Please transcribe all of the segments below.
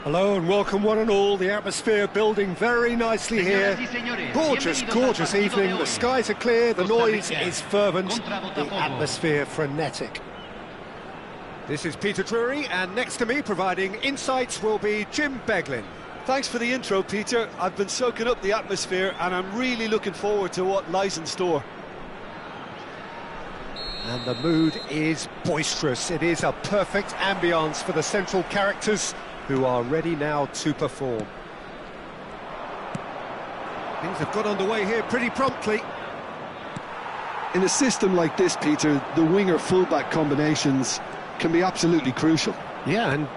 Hello and welcome one and all. The atmosphere building very nicely here. Gorgeous, gorgeous evening. The skies are clear, the noise is fervent, the atmosphere frenetic. This is Peter Drury, and next to me providing insights will be Jim Beglin. Thanks for the intro, Peter. I've been soaking up the atmosphere and I'm really looking forward to what lies in store. And the mood is boisterous. It is a perfect ambience for the central characters, who are ready now to perform. Things have got underway here pretty promptly. In a system like this, Peter, the winger-fullback combinations can be absolutely crucial. Yeah, and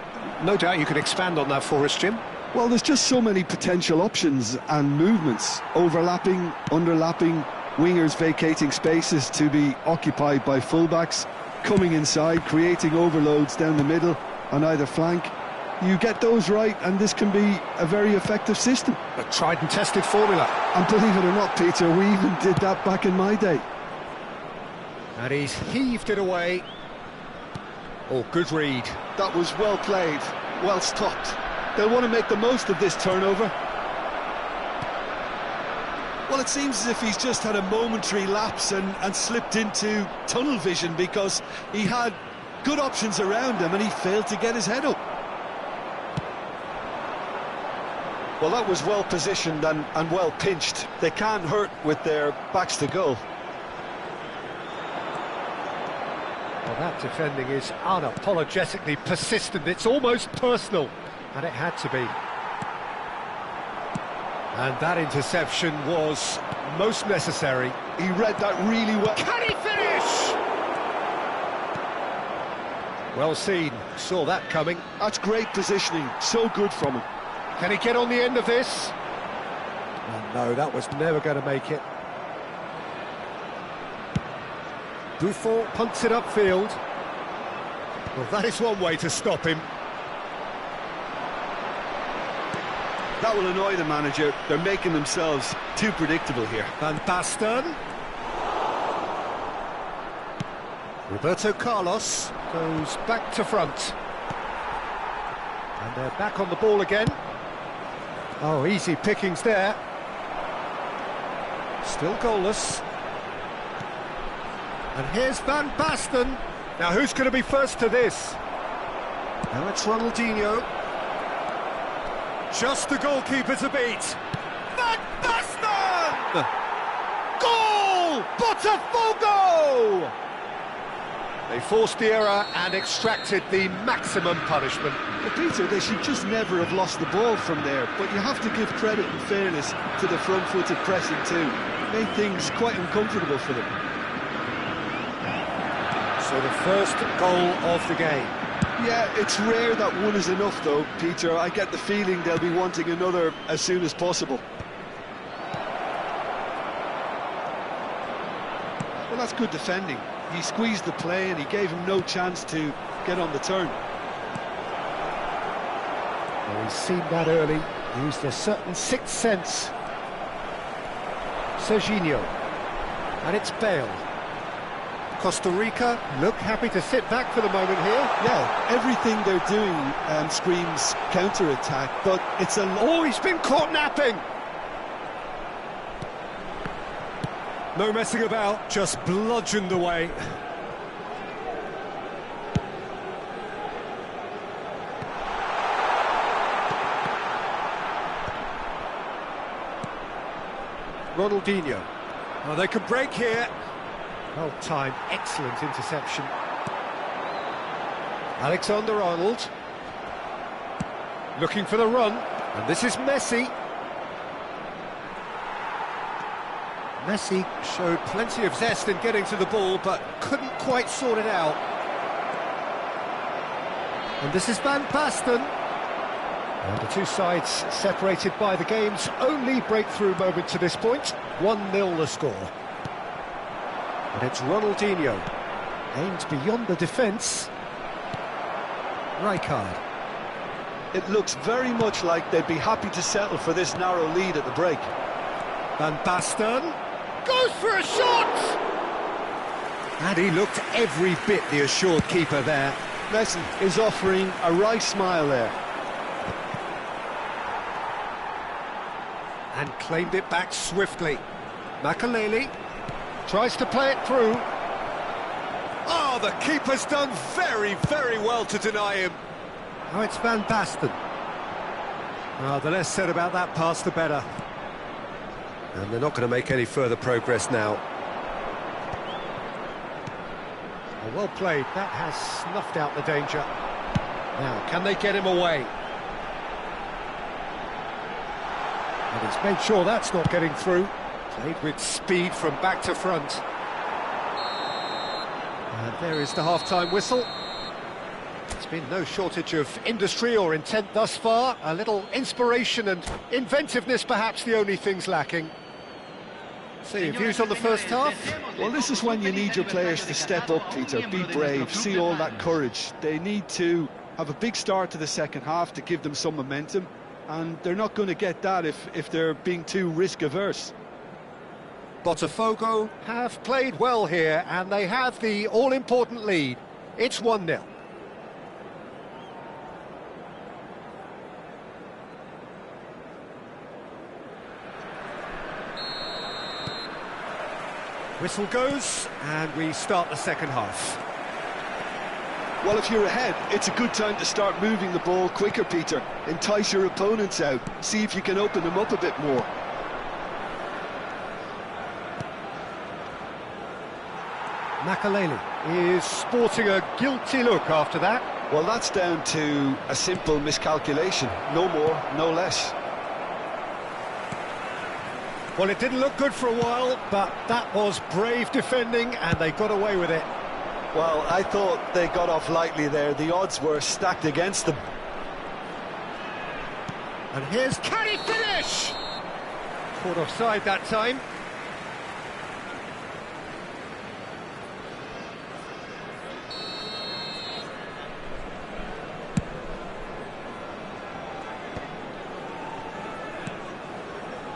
no doubt you could expand on that for us, Jim. Well, there's just so many potential options and movements. Overlapping, underlapping, wingers vacating spaces to be occupied by fullbacks, coming inside, creating overloads down the middle on either flank. You get those right, and this can be a very effective system. A tried and tested formula. And believe it or not, Peter, we even did that back in my day. And he's heaved it away. Oh, good read. That was well played, well stopped. They'll want to make the most of this turnover. Well, it seems as if he's just had a momentary lapse and slipped into tunnel vision, because he had good options around him and he failed to get his head up. Well, that was well positioned and well pinched. They can't hurt with their backs to goal. Well, that defending is unapologetically persistent. It's almost personal, and it had to be. And that interception was most necessary. He read that really well. Can he finish? Well seen, saw that coming. That's great positioning, so good from him. Can he get on the end of this? Oh, no, that was never going to make it. Buffon punts it upfield. Well, that is one way to stop him. That will annoy the manager. They're making themselves too predictable here. Van Basten. Roberto Carlos goes back to front. And they're back on the ball again. Oh, easy pickings there. Still goalless. And here's Van Basten. Now, who's going to be first to this? Now it's Ronaldinho. Just the goalkeeper to beat. Van Basten! Goal! Botafogo! They forced the error and extracted the maximum punishment. Well, Peter, they should just never have lost the ball from there, but you have to give credit and fairness to the front-footed pressing too. Made things quite uncomfortable for them. So the first goal of the game. Yeah, it's rare that one is enough though, Peter. I get the feeling they'll be wanting another as soon as possible. Well, that's good defending. He squeezed the play and he gave him no chance to get on the turn. Well, he's seen that early, used a certain sixth sense. Serginho. And it's Bale. Costa Rica look happy to sit back for the moment here. Yeah, everything they're doing screams counter-attack, but it's a... Oh, he's been caught napping! No messing about, just bludgeoned away. Ronaldinho. Oh, they could break here. Well timed, excellent interception. Alexander-Arnold. Looking for the run. And this is Messi. Messi showed plenty of zest in getting to the ball, but couldn't quite sort it out. And this is Van Basten. And the two sides separated by the game's only breakthrough moment to this point. 1-0 the score. And it's Ronaldinho. Aimed beyond the defence. Rijkaard. It looks very much like they'd be happy to settle for this narrow lead at the break. Van Basten goes for a shot! And he looked every bit the assured keeper there. Messi is offering a wry smile there. and claimed it back swiftly. Makaleli tries to play it through. Oh, the keeper's done very, very well to deny him. Now it's Van Basten. Oh, the less said about that pass, the better. And they're not going to make any further progress now. Oh, well played. That has snuffed out the danger. Now, can they get him away? And he's made sure that's not getting through. Played with speed from back to front. And there is the half-time whistle. There's been no shortage of industry or intent thus far. A little inspiration and inventiveness, perhaps the only things lacking. So your views on the first half? Well, this is when you need your players to step up, Peter, be brave, see all that courage. They need to have a big start to the second half to give them some momentum, and they're not going to get that if they're being too risk-averse. Botafogo have played well here, and they have the all-important lead. It's 1-0. Whistle goes, and we start the second half. Well, if you're ahead, it's a good time to start moving the ball quicker, Peter. Entice your opponents out, see if you can open them up a bit more. Makaleli is sporting a guilty look after that. Well, that's down to a simple miscalculation. No more, no less. Well, it didn't look good for a while, but that was brave defending, and they got away with it. Well, I thought they got off lightly there. The odds were stacked against them. And here's, can he finish? Caught offside that time.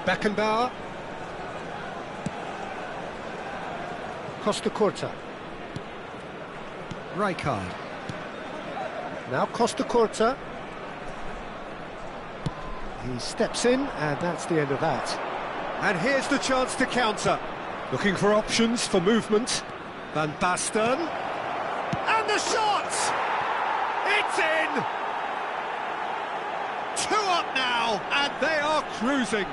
Beckenbauer. Costa Curta. Rijkaard. Now Costa Curta. He steps in, and that's the end of that. And here's the chance to counter. Looking for options for movement. Van Basten. And the shot! It's in! 2 up now, and they are cruising.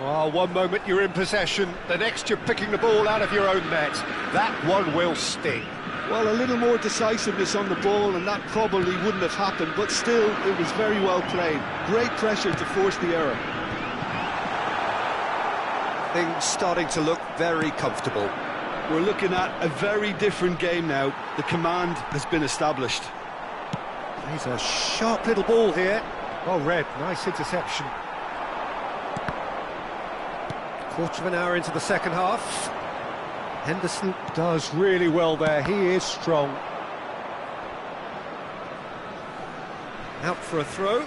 Oh, one moment you're in possession, the next you're picking the ball out of your own net. That one will sting. Well, a little more decisiveness on the ball, and that probably wouldn't have happened, but still, it was very well played. Great pressure to force the error. Things starting to look very comfortable. We're looking at a very different game now. The command has been established. He's a sharp little ball here. Well read, nice interception. Quarter of an hour into the second half. Henderson does really well there, he is strong. Out for a throw.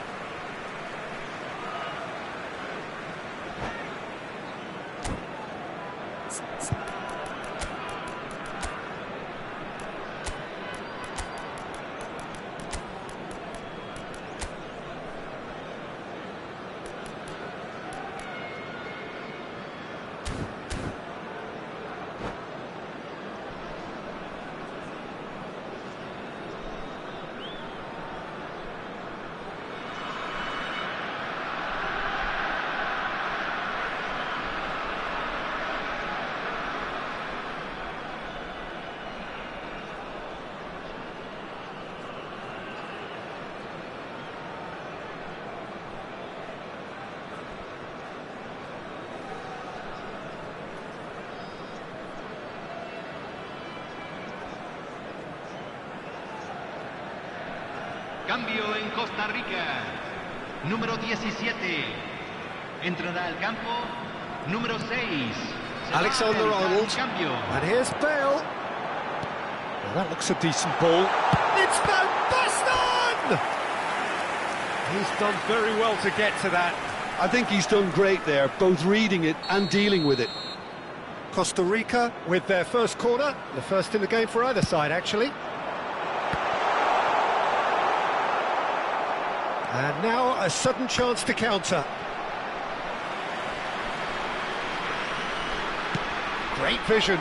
Cambio en Costa Rica. Número 17. Entrará al campo. Número 6. Alexander-Arnold. And here's Bale. Well, that looks a decent ball. It's Van Basten! He's done very well to get to that. I think he's done great there, both reading it and dealing with it. Costa Rica with their first corner. The first in the game for either side, actually. And now a sudden chance to counter. Great vision.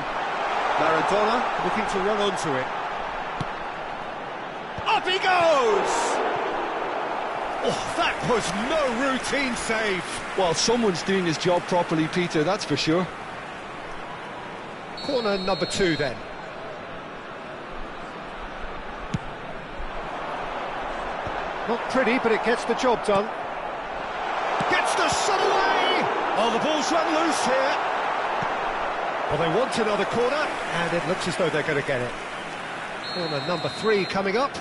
Maradona looking to run onto it. Up he goes! Oh, that was no routine save. Well, someone's doing his job properly, Peter, that's for sure. Corner number 2 then. Not pretty, but it gets the job done. Gets the shot away! Oh, the ball's run loose here. Well, they want another corner, and it looks as though they're going to get it. Corner number 3 coming up.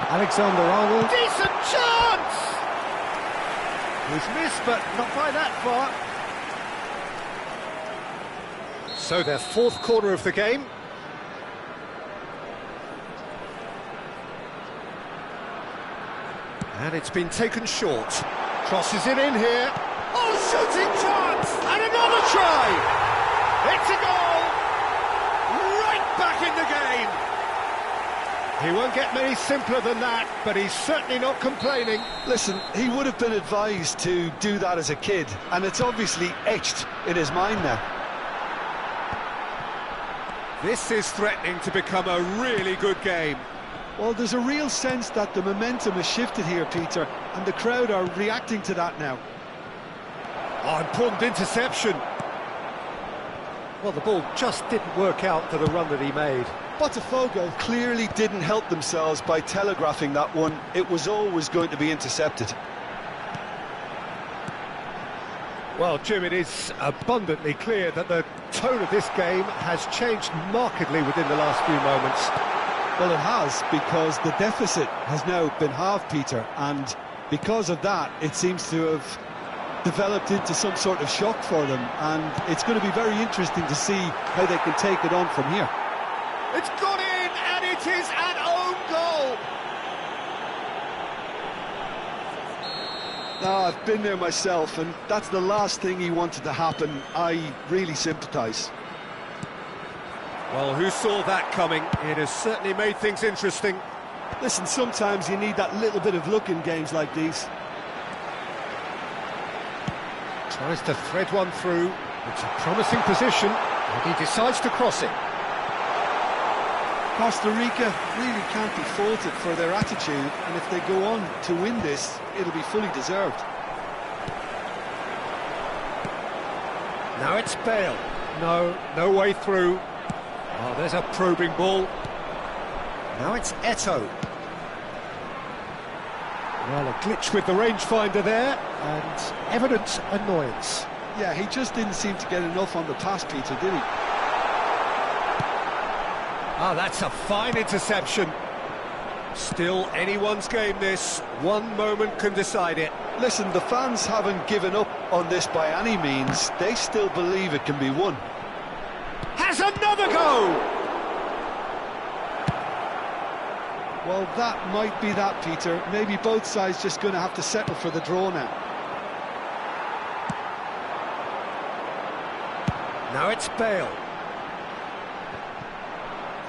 Alexander-Arnold. Decent chance! He's missed, but not by that far. So their 4th corner of the game. And it's been taken short. Crosses it in here. Oh, shooting chance! And another try! It's a goal! Right back in the game! He won't get many simpler than that, but he's certainly not complaining. Listen, he would have been advised to do that as a kid, and it's obviously etched in his mind now. This is threatening to become a really good game. Well, there's a real sense that the momentum has shifted here, Peter, and the crowd are reacting to that now. Oh, important interception. Well, the ball just didn't work out for the run that he made. Botafogo clearly didn't help themselves by telegraphing that one. It was always going to be intercepted. Well, Jim, it is abundantly clear that the tone of this game has changed markedly within the last few moments. Well, it has, because the deficit has now been halved, Peter, and because of that, it seems to have developed into some sort of shock for them, and it's going to be very interesting to see how they can take it on from here. It's gone in, and it is an own goal! I've been there myself, and that's the last thing he wanted to happen. I really sympathise. Well, who saw that coming? It has certainly made things interesting. Listen, sometimes you need that little bit of luck in games like these. Tries to thread one through. It's a promising position, and he decides to cross it. Costa Rica really can't be faulted for their attitude, and if they go on to win this, it'll be fully deserved. Now it's Bale. No way through. Oh, there's a probing ball. Now it's Eto'o. Well, a glitch with the rangefinder there, and evident annoyance. Yeah, he just didn't seem to get enough on the pass, Peter, did he? Ah, that's a fine interception. Still anyone's game, this. One moment can decide it. Listen, the fans haven't given up on this by any means. They still believe it can be won. Has another go! Well, that might be that, Peter. Maybe both sides just going to have to settle for the draw now. Now it's Bale.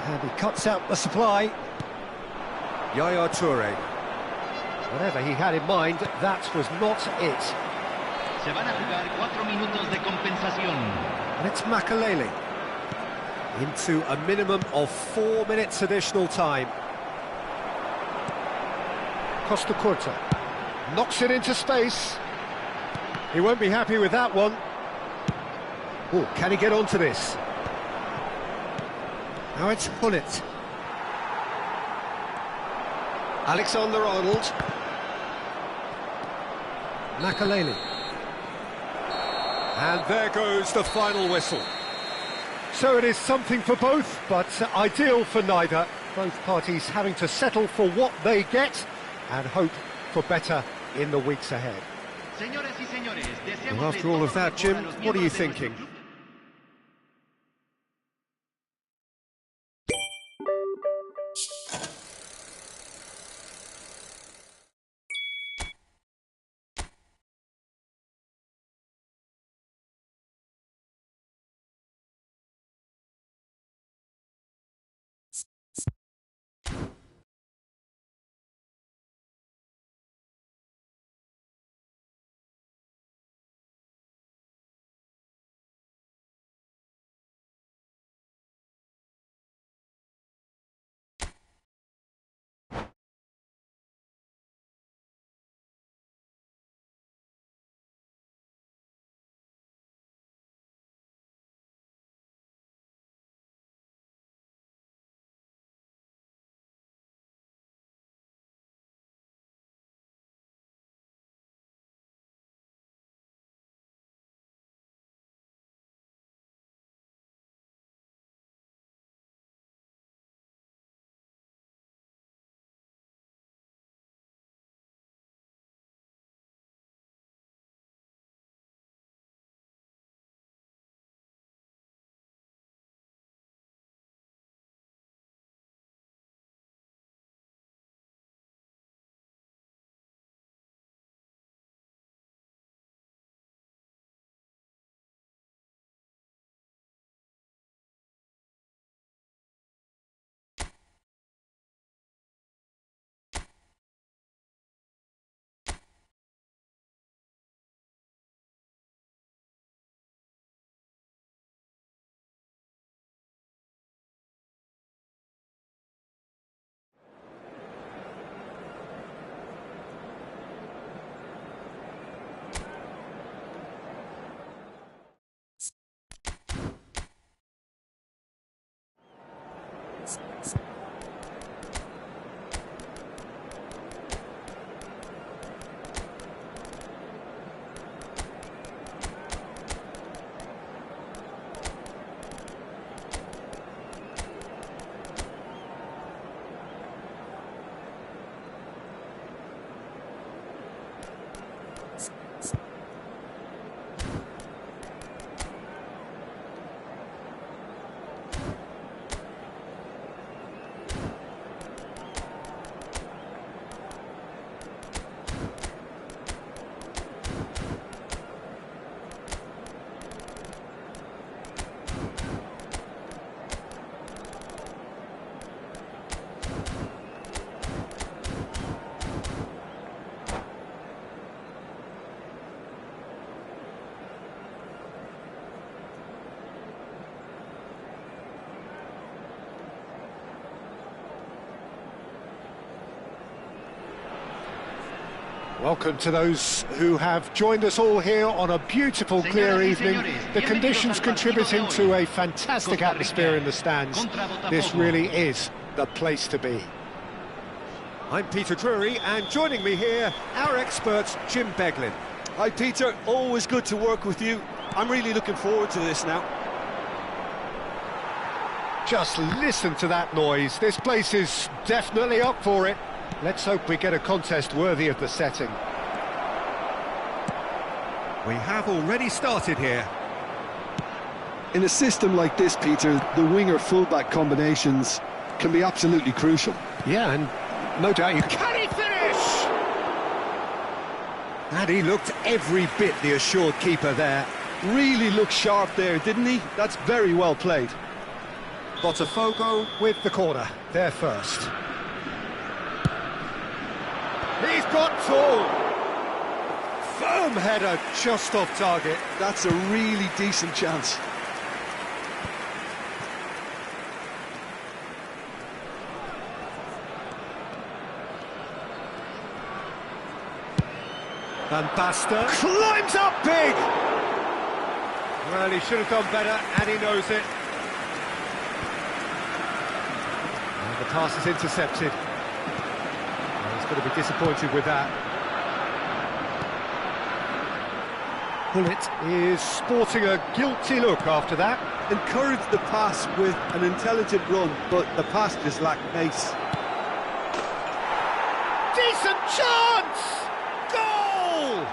And he cuts out the supply. Yaya Toure. Whatever he had in mind, that was not it. Se van a jugar 4 minutos de compensación. And it's Makalele. Into a minimum of 4 minutes additional time. Costa Curta knocks it into space. He won't be happy with that one. Oh, can he get onto this? Now it's Hullet. Alexander-Arnold. Makalele. And there goes the final whistle. So it is something for both, but ideal for neither. Both parties having to settle for what they get and hope for better in the weeks ahead. Well, after all of that, Jim, what are you thinking? Welcome to those who have joined us all here on a beautiful, clear evening. The conditions contributing to a fantastic atmosphere in the stands. This really is the place to be. I'm Peter Drury, and joining me here, our expert, Jim Beglin. Hi Peter, always good to work with you. I'm really looking forward to this now. Just listen to that noise. This place is definitely up for it. Let's hope we get a contest worthy of the setting. We have already started here. In a system like this, Peter, the winger-fullback combinations can be absolutely crucial. Yeah, and no doubt you can. He finish? And he looked every bit the assured keeper there. Really looked sharp there, didn't he? That's very well played. Botafogo with the corner, there first. He's got full. Firm header just off target. That's a really decent chance. Van Basten climbs up big. Well, he should have done better, and he knows it. And the pass is intercepted. He's going to be disappointed with that. Pullet is sporting a guilty look after that. Encouraged the pass with an intelligent run, but the pass just lacked pace. Decent chance! Goal!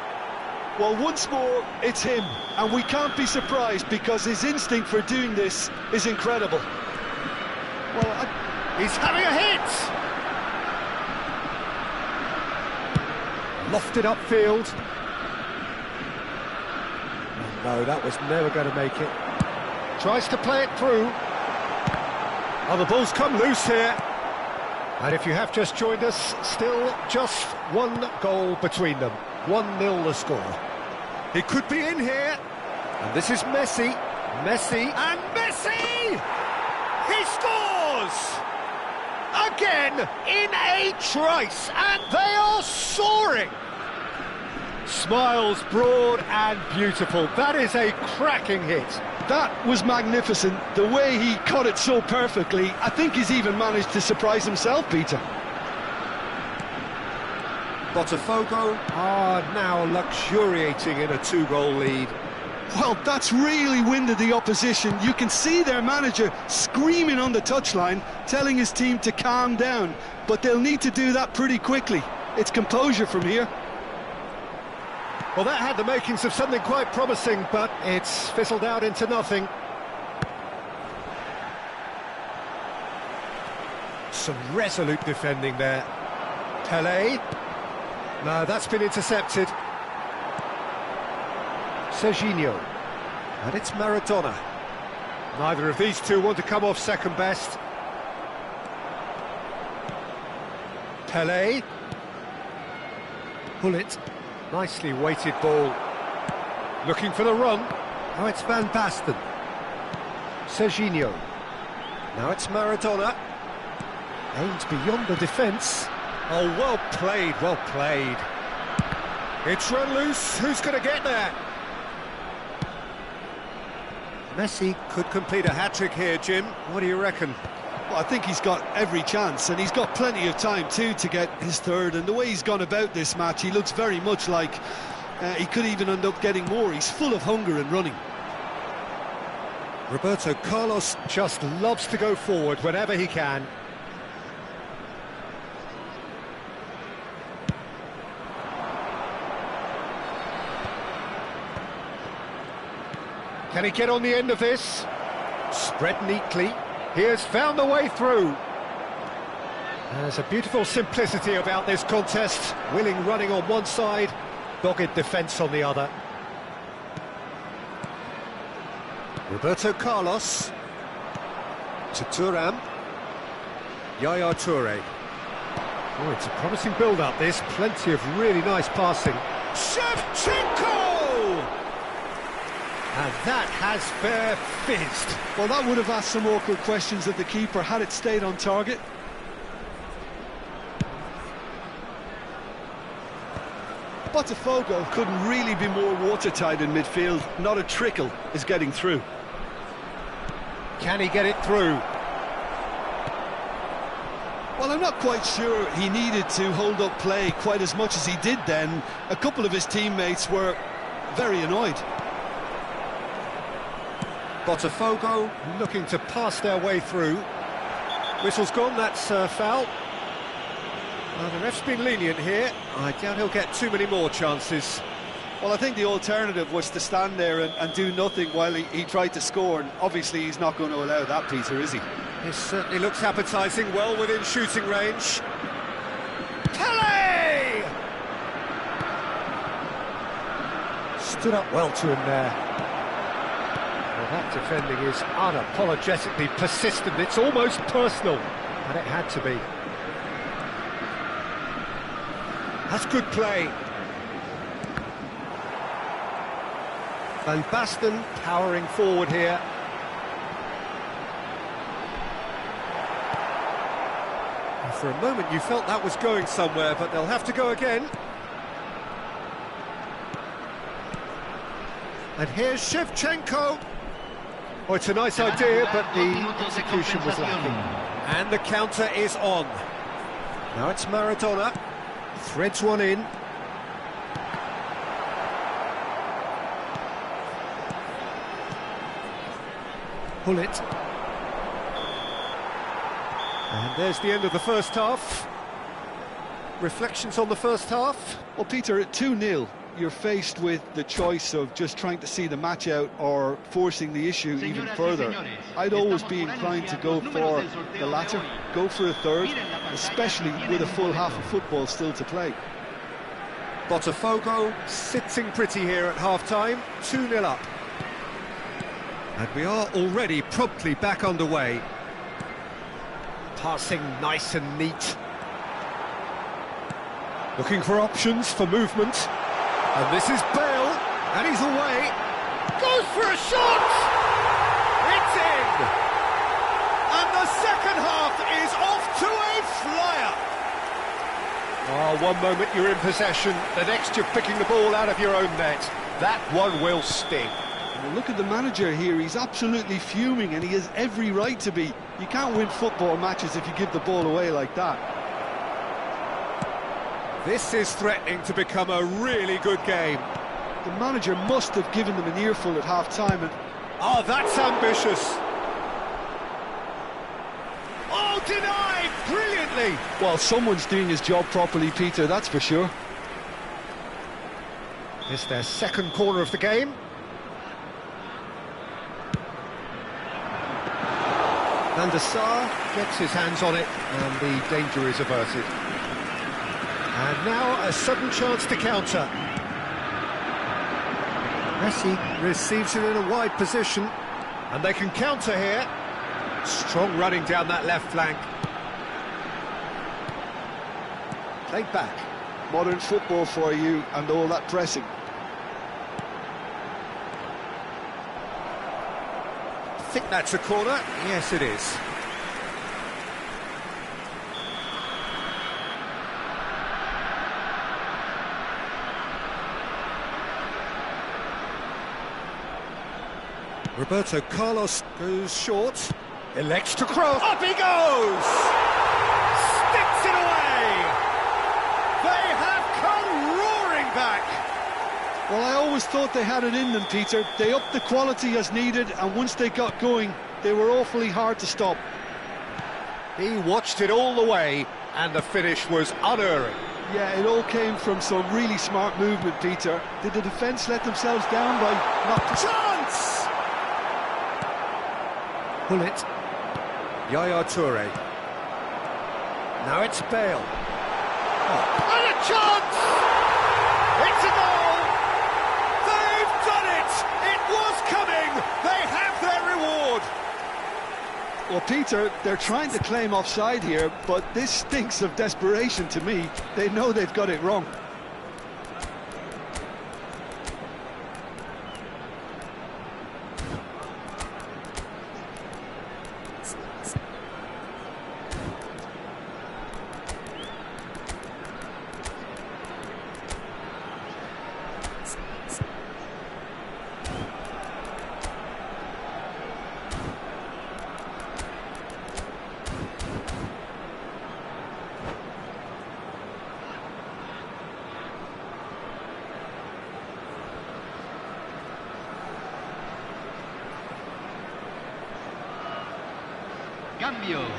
Well, once more, it's him, and we can't be surprised because his instinct for doing this is incredible. Well, he's having a hit! Lofted upfield. No, that was never going to make it. Tries to play it through. Oh, the ball's come loose here. And if you have just joined us, still just one goal between them. 1-0 the score. He could be in here. And this is Messi. Messi. And Messi! He scores! Again in a trice, and they are soaring. Smiles broad and beautiful. That is a cracking hit. That was magnificent. The way he caught it so perfectly, I think he's even managed to surprise himself, Peter. Botafogo are now luxuriating in a 2-goal lead. Well, that's really winded the opposition. You can see their manager screaming on the touchline, telling his team to calm down. But they'll need to do that pretty quickly. It's composure from here. Well, that had the makings of something quite promising, but it's fizzled out into nothing. Some resolute defending there. Pelé. No, that's been intercepted. Serginho. And it's Maradona. Neither of these two want to come off second best. Pelé. Pullet. Nicely weighted ball. Looking for the run. Now it's Van Basten. Serginho. Now it's Maradona. Aimed beyond the defence. Oh, well played, well played. It's run loose. Who's going to get there? Messi could complete a hat-trick here, Jim. What do you reckon? Well, I think he's got every chance, and he's got plenty of time too to get his third. And the way he's gone about this match, he looks very much like he could even end up getting more. He's full of hunger and running. Roberto Carlos just loves to go forward whenever he can. Can he get on the end of this? Spread neatly. He has found the way through. There's a beautiful simplicity about this contest. Willing running on one side, dogged defence on the other. Roberto Carlos to Thuram. Yaya Toure. Oh, it's a promising build-up, this. Plenty of really nice passing. Shevchenko! And that has fair fizzed. Well, that would have asked some awkward questions of the keeper had it stayed on target. Botafogo couldn't really be more watertight in midfield. Not a trickle is getting through. Can he get it through? Well, I'm not quite sure he needed to hold up play quite as much as he did then. A couple of his teammates were very annoyed. Botafogo looking to pass their way through. Whistle's gone, that's foul. Well, the ref's been lenient here. I doubt he'll get too many more chances. Well, I think the alternative was to stand there and do nothing while he tried to score, and obviously he's not going to allow that, Peter, is he? This certainly looks appetising, well within shooting range. Pele! Stood up well to him there. Well, that defending is unapologetically persistent. It's almost personal, and it had to be. That's good play. Van Basten powering forward here. And for a moment you felt that was going somewhere, but they'll have to go again. And here's Shevchenko. Oh, it's a nice idea, but the execution was lacking. And the counter is on. Now it's Maradona. Threads one in. Pull it. And there's the end of the first half. Reflections on the first half? Well, Peter, at 2-0, you're faced with the choice of just trying to see the match out or forcing the issue even further. I'd always be inclined to go for the latter, go for a third, especially with a full half of football still to play. Botafogo sitting pretty here at half-time, 2-0 up. And we are already promptly back underway. Passing nice and neat. Looking for options for movement. And this is Bale, and he's away. Goes for a shot! It's in! And the second half is off to a flyer. Oh, one moment you're in possession, the next you're picking the ball out of your own net. That one will sting. Well, look at the manager here, he's absolutely fuming, and he has every right to be. You can't win football matches if you give the ball away like that. This is threatening to become a really good game. The manager must have given them an earful at half-time. And oh, that's ambitious. Oh, denied brilliantly. Well, someone's doing his job properly, Peter, that's for sure. It's their second corner of the game. Van der Sar gets his hands on it, and the danger is averted. And now a sudden chance to counter. Messi receives it in a wide position, and they can counter here. Strong running down that left flank. Played back. Modern football for you, and all that pressing. I think that's a corner. Yes, it is. Roberto Carlos goes short. Elects to cross. Up he goes! Sticks it away! They have come roaring back! Well, I always thought they had it in them, Peter. They upped the quality as needed, and once they got going, they were awfully hard to stop. He watched it all the way, and the finish was unerring. Yeah, it all came from some really smart movement, Peter. Did the defence let themselves down by not... Chance! Pull it. Yaya Toure. Now it's Bale. Oh. And a chance! It's a goal! They've done it! It was coming! They have their reward! Well, Peter, they're trying to claim offside here, but this stinks of desperation to me. They know they've got it wrong. Cambio.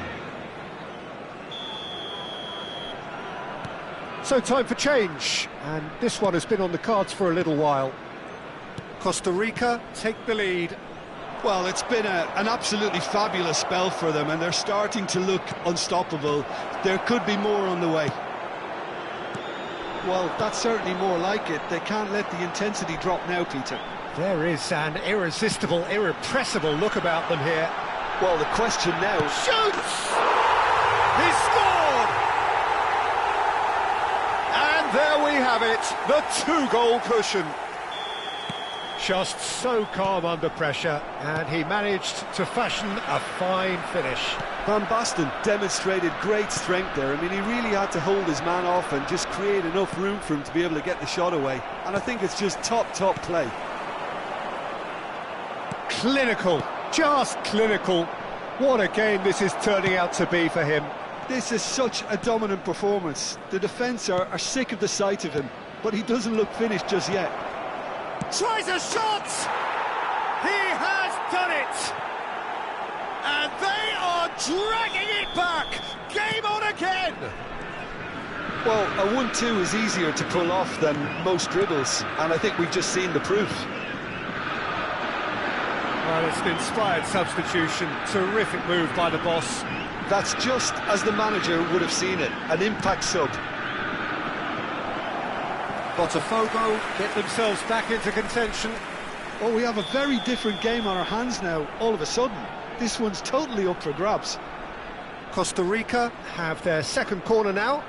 So time for change, and this one has been on the cards for a little while. Costa Rica take the lead. Well, it's been an absolutely fabulous spell for them, and they're starting to look unstoppable. There could be more on the way. Well, that's certainly more like it. They can't let the intensity drop now, Peter. There is an irresistible, irrepressible look about them here. Well, the question now... Shoots! He scored! And there we have it, the two-goal cushion. Just so calm under pressure, and he managed to fashion a fine finish. Van Basten demonstrated great strength there. I mean, he really had to hold his man off and just create enough room for him to be able to get the shot away. And I think it's just top play. Clinical, just clinical. What a game this is turning out to be for him. This is such a dominant performance. The defence are sick of the sight of him, but he doesn't look finished just yet. Tries a shot! He has done it! And they are dragging it back! Game on again! Well, a 1-2 is easier to pull off than most dribbles, and I think we've just seen the proof. Well, it's an inspired substitution. Terrific move by the boss. That's just as the manager would have seen it, an impact sub. Botafogo get themselves back into contention. Well, we have a very different game on our hands now, all of a sudden. This one's totally up for grabs. Costa Rica have their second corner now.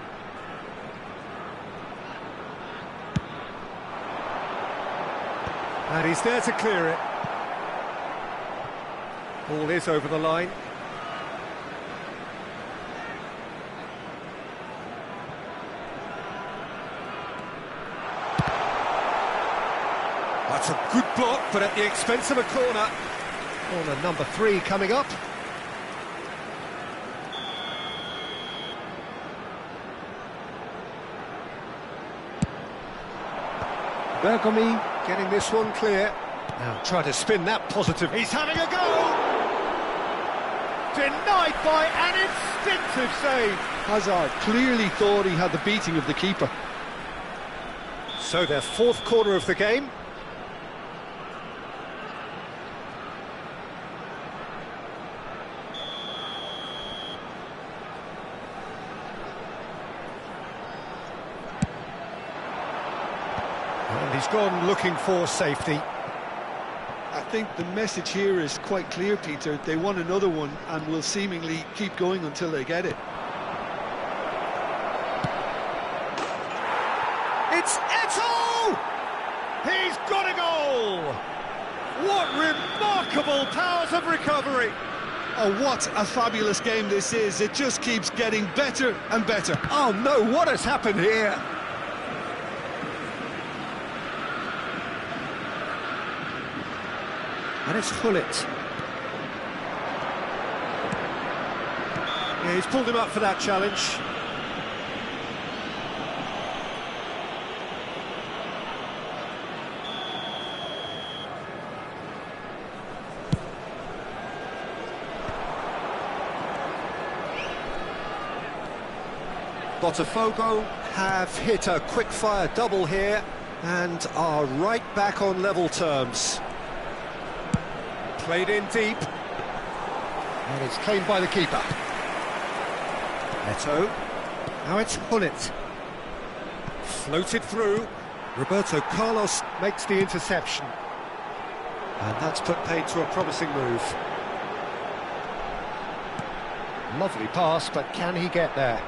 And he's there to clear it. Ball is over the line. That's a good block, but at the expense of a corner. Corner number 3 coming up. Bergomi getting this one clear. Now try to spin that positive. He's having a go! Denied by an instinctive save. Hazard clearly thought he had the beating of the keeper. So their fourth corner of the game. And he's gone looking for safety. I think the message here is quite clear, Peter. They want another one and will seemingly keep going until they get it. It's Eto'o! He's got a goal! What remarkable powers of recovery! Oh, what a fabulous game this is. It just keeps getting better and better. Oh no, what has happened here? And it's Hullet. Yeah, he's pulled him up for that challenge. Botafogo have hit a quick-fire double here and are right back on level terms. Played in deep. And it's claimed by the keeper. Eto. Now it's Hullet. Floated through. Roberto Carlos makes the interception. And that's put paid to a promising move. Lovely pass, but can he get there?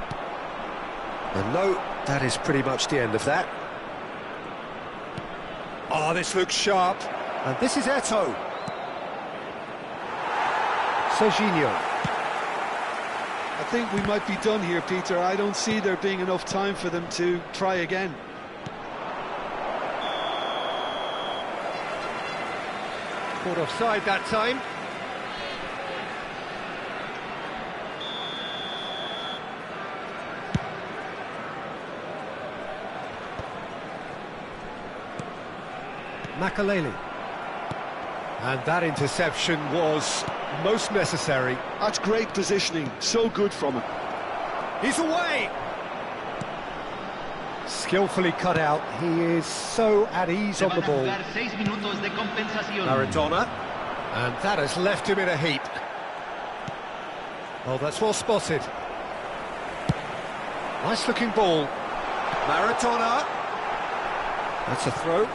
And no, that is pretty much the end of that. Oh, this looks sharp. And this is Eto. Serginho. I think we might be done here, Peter. I don't see there being enough time for them to try again. Caught offside that time. Makaleli. And that interception was most necessary. That's great positioning, so good from him. He's away! Skillfully cut out, he is so at ease on the ball. Maradona, and that has left him in a heap. Oh, that's well spotted. Nice looking ball. Maradona. That's a throw.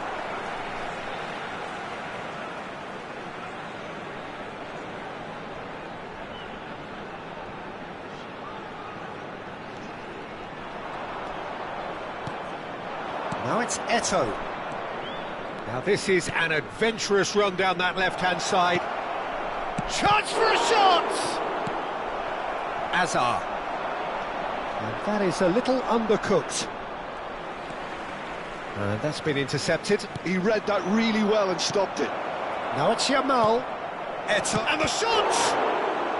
Now it's Eto. Now this is an adventurous run down that left-hand side. Chance for a shot! Azar. And that is a little undercooked. And that's been intercepted. He read that really well and stopped it. Now it's Yamal. Eto, and the shot!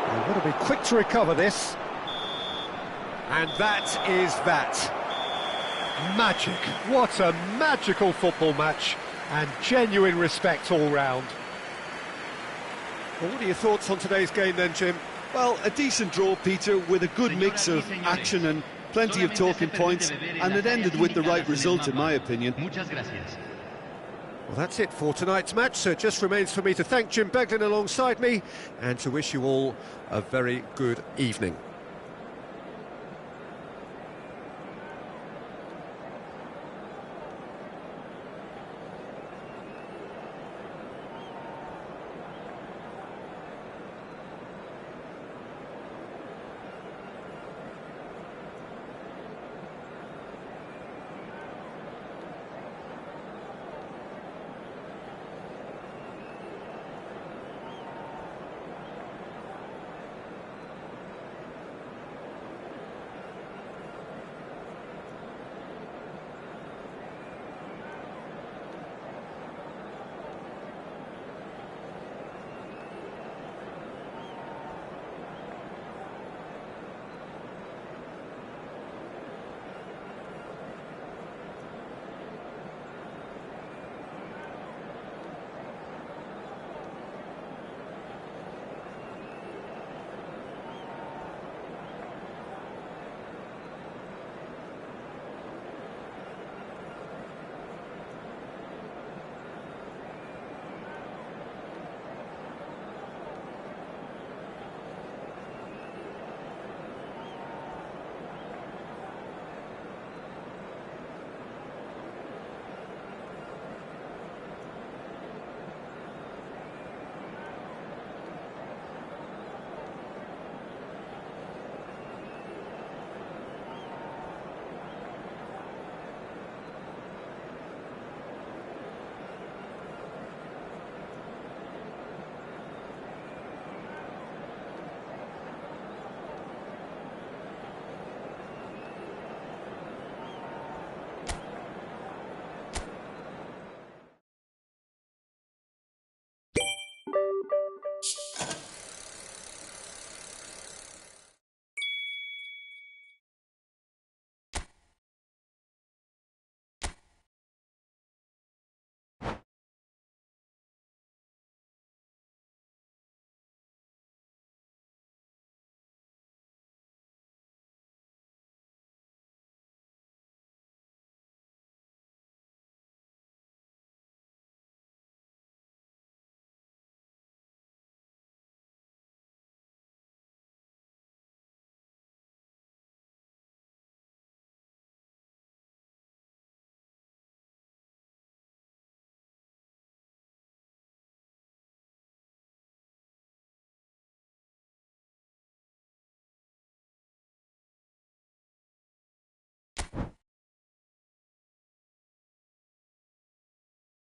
They've got to be quick to recover this. And that is that. Magic. What a magical football match, and genuine respect all round. Well, what are your thoughts on today's game then, Jim? Well, a decent draw, Peter, with a good mix of action and plenty of talking points, and it ended with the right result, in my opinion. Well, that's it for tonight's match, so it just remains for me to thank Jim Beglin alongside me, and to wish you all a very good evening.